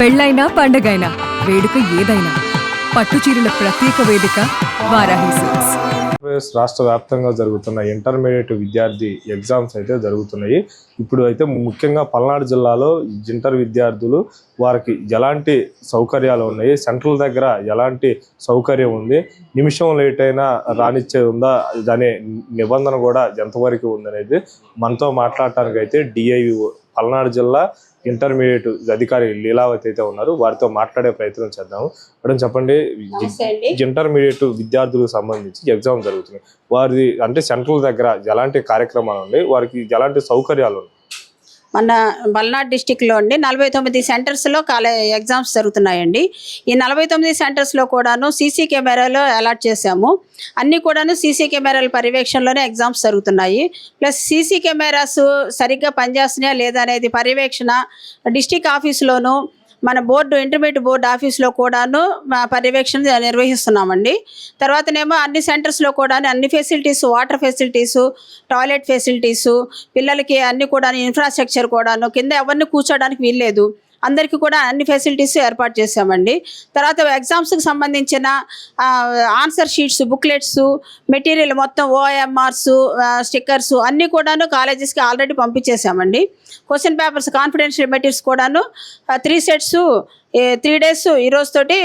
పెళ్ళైనా పండగైనా వేడుక ఏదైనా పట్టు చీరల ప్రత్యేక వేదిక వారాహి సిల్క్స్. రాష్ట్ర వ్యాప్తంగా జరుగుతున్న ఇంటర్మీడియట్ విద్యార్థి ఎగ్జామ్స్ అయితే జరుగుతున్నాయి. ఇప్పుడు అయితే ముఖ్యంగా పల్నాడు జిల్లాలో ఇంటర్ విద్యార్థులు వారికి ఎలాంటి సౌకర్యాలు ఉన్నాయి, సెంట్రల్ దగ్గర ఎలాంటి సౌకర్యం ఉంది, నిమిషం లేట్ అయినా రానిచ్చేది ఉందా, దాని నిబంధన కూడా ఎంతవరకు ఉందనేది మనతో మాట్లాడటానికి అయితే డిఐఓ పల్నాడు జిల్లా ఇంటర్మీడియట్ అధికారి లీలావతి అయితే ఉన్నారు. వారితో మాట్లాడే ప్రయత్నం చేద్దాము. మేడం చెప్పండి, ఇంటర్మీడియట్ విద్యార్థులకు సంబంధించి ఎగ్జామ్ జరుగుతున్నాయి, వారి అంటే సెంట్రల్ దగ్గర ఎలాంటి కార్యక్రమాలు ఉన్నాయి, వారికి ఎలాంటి సౌకర్యాలు ఉన్నాయి? మన పల్నాడు డిస్టిక్లో అండి 49 సెంటర్స్లో ఎగ్జామ్స్ జరుగుతున్నాయండి. ఈ 49 సెంటర్స్లో కూడాను సీసీ కెమెరాలు అలాట్ చేశాము. అన్నీ కూడాను సీసీ కెమెరాల పర్యవేక్షణలోనే ఎగ్జామ్స్ జరుగుతున్నాయి. ప్లస్ సీసీ కెమెరాస్ సరిగ్గా పనిచేస్తున్నాయా లేదా అనేది పర్యవేక్షణ డిస్టిక్ ఆఫీసులోను, మన బోర్డు ఇంటర్మీడియట్ బోర్డు ఆఫీస్లో కూడాను పర్యవేక్షణ నిర్వహిస్తున్నామండి. తర్వాతనేమో అన్ని సెంటర్స్లో కూడా అన్ని facilities, water facilities, toilet facilities, పిల్లలకి అన్ని కూడా ఇన్ఫ్రాస్ట్రక్చర్ కూడాను, కింద ఎవరిని కూర్చోడానికి వీల్లేదు, అందరికీ కూడా అన్ని ఫెసిలిటీస్ ఏర్పాటు చేసామండి. తర్వాత ఎగ్జామ్స్కి సంబంధించిన ఆన్సర్ షీట్స్, బుక్లెట్స్, మెటీరియల్ మొత్తం ఓఎంఆర్స్, స్టిక్కర్స్ అన్నీ కూడాను కాలేజెస్కి ఆల్రెడీ పంపించేసామండి. క్వశ్చన్ పేపర్స్, కాన్ఫిడెన్షియల్ మెటీరియల్స్ కూడాను 3 sets 3 days ఈ రోజుతోటి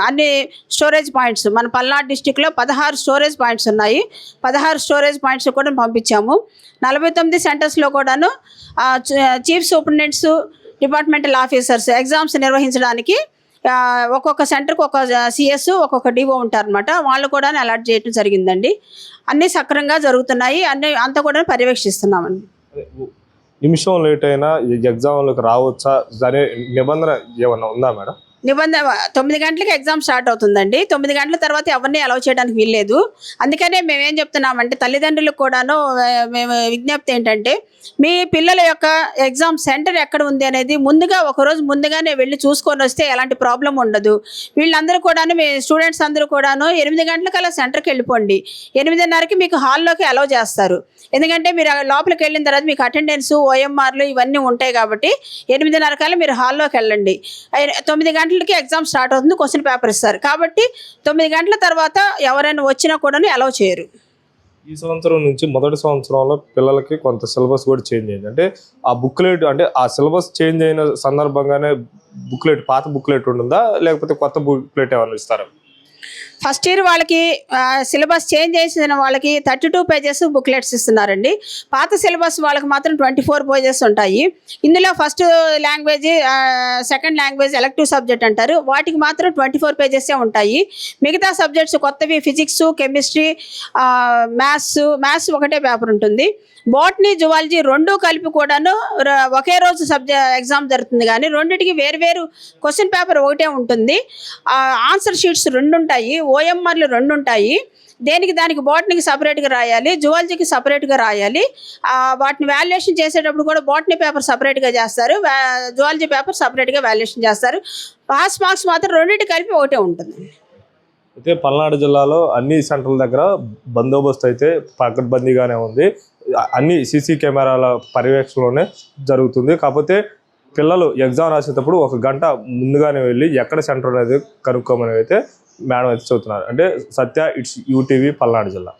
అన్ని స్టోరేజ్ పాయింట్స్ మన పల్నాడు డిస్టిక్లో 16 స్టోరేజ్ పాయింట్స్ ఉన్నాయి. 16 స్టోరేజ్ పాయింట్స్ కూడా పంపించాము. 49 సెంటర్స్లో కూడాను chief superintendents, departmental officers exams నిర్వహించడానికి ఒక్కొక్క సెంటర్కి ఒక సిఎస్, ఒక్కొక్క డిఓ ఉంటారనమాట. వాళ్ళు కూడా అలాట్ చేయడం జరిగిందండి. అన్నీ సక్రమంగా జరుగుతున్నాయి, అన్నీ అంతా కూడా పర్యవేక్షిస్తున్నామండి. నిమిషం లేట్ అయినా ఎగ్జామ్లకు రావచ్చా, దాని నిబంధన ఏమన్నా ఉందా మేడం? నిబంధన 9 గంటలకు ఎగ్జామ్ స్టార్ట్ అవుతుందండి. 9 గంటల తర్వాత ఎవరిని అలౌ చేయడానికి వీల్లేదు. అందుకనే మేమేం చెప్తున్నామంటే తల్లిదండ్రులకు కూడాను మేము విజ్ఞప్తి ఏంటంటే, మీ పిల్లల యొక్క ఎగ్జామ్ సెంటర్ ఎక్కడ ఉంది అనేది ముందుగా ఒకరోజు ముందుగానే వెళ్ళి చూసుకొని వస్తే ఎలాంటి ప్రాబ్లం ఉండదు. వీళ్ళందరూ కూడాను, మీ స్టూడెంట్స్ అందరూ కూడాను 8 గంటలకల్లా సెంటర్కి వెళ్ళిపోండి. 8:30కి మీకు హాల్లోకి అలౌ చేస్తారు. ఎందుకంటే మీరు లోపలికి వెళ్ళిన తర్వాత మీకు అటెండెన్స్, ఓఎంఆర్లు ఇవన్నీ ఉంటాయి కాబట్టి 8:30 కల్లా మీరు హాల్లోకి వెళ్ళండి. 9 గంటలకి ఎగ్జామ్ స్టార్ట్ అవుతుంది, క్వశ్చన్ పేపర్ ఇస్తారు కాబట్టి 9 గంటల తర్వాత ఎవరైనా వచ్చినా కూడా అలౌ చేయరు. ఈ సంవత్సరం నుంచి మొదటి సంవత్సరంలో పిల్లలకి కొంత సిలబస్ కూడా చేంజ్ అయింది. అంటే ఆ బుక్లెట్, అంటే ఆ సిలబస్ చేంజ్ అయిన సందర్భంగానే బుక్లెట్, పాత బుక్లెట్ ఉంటుందా లేకపోతే కొత్త బుక్లెట్ ఏమైనా ఇస్తారా? ఫస్ట్ ఇయర్ వాళ్ళకి సిలబస్ చేంజ్ చేసిన వాళ్ళకి 32 pages బుక్లెట్స్ ఇస్తున్నారండి. పాత సిలబస్ వాళ్ళకి మాత్రం 24 pages ఉంటాయి. ఇందులో first language, second language elective subject అంటారు, వాటికి మాత్రం 24 pages ఉంటాయి. మిగతా సబ్జెక్ట్స్ కొత్తవి ఫిజిక్స్, కెమిస్ట్రీ, మ్యాథ్స్ ఒకటే పేపర్ ఉంటుంది. బాటనీ, జువాలజీ రెండు కలిపి కూడాను ఒకే రోజు ఎగ్జామ్ జరుగుతుంది, కానీ రెండింటికి వేరు క్వశ్చన్ పేపర్ ఒకటే ఉంటుంది. ఆన్సర్ షీట్స్ 2 ఉంటాయి, ఓఎంఆర్లు 2 ఉంటాయి. దానికి బాటనీకి సపరేట్గా రాయాలి, జువాలజీకి సపరేట్గా రాయాలి. వాటిని వాల్యుయేషన్ చేసేటప్పుడు కూడా బాటనీ పేపర్ సపరేట్గా చేస్తారు, జువాలజీ పేపర్ సపరేట్గా వాల్యుయేషన్ చేస్తారు. పాస్ మార్క్స్ మాత్రం రెండింటి కలిపి ఒకటే ఉంటుంది. అయితే పల్నాడు జిల్లాలో అన్ని సెంటర్ల దగ్గర బందోబస్తు అయితే పకడ్బందీగానే ఉంది. అన్ని సీసీ కెమెరాల పర్యవేక్షణలోనే జరుగుతుంది. కాకపోతే పిల్లలు ఎగ్జామ్ రాసేటప్పుడు 1 గంట ముందుగానే వెళ్ళి ఎక్కడ సెంటర్ అనేది కనుక్కోమని అయితే మేడం అయితే చెబుతున్నారు. అంటే సత్య, ఇట్స్ యూటీవీ, పల్నాడు జిల్లా.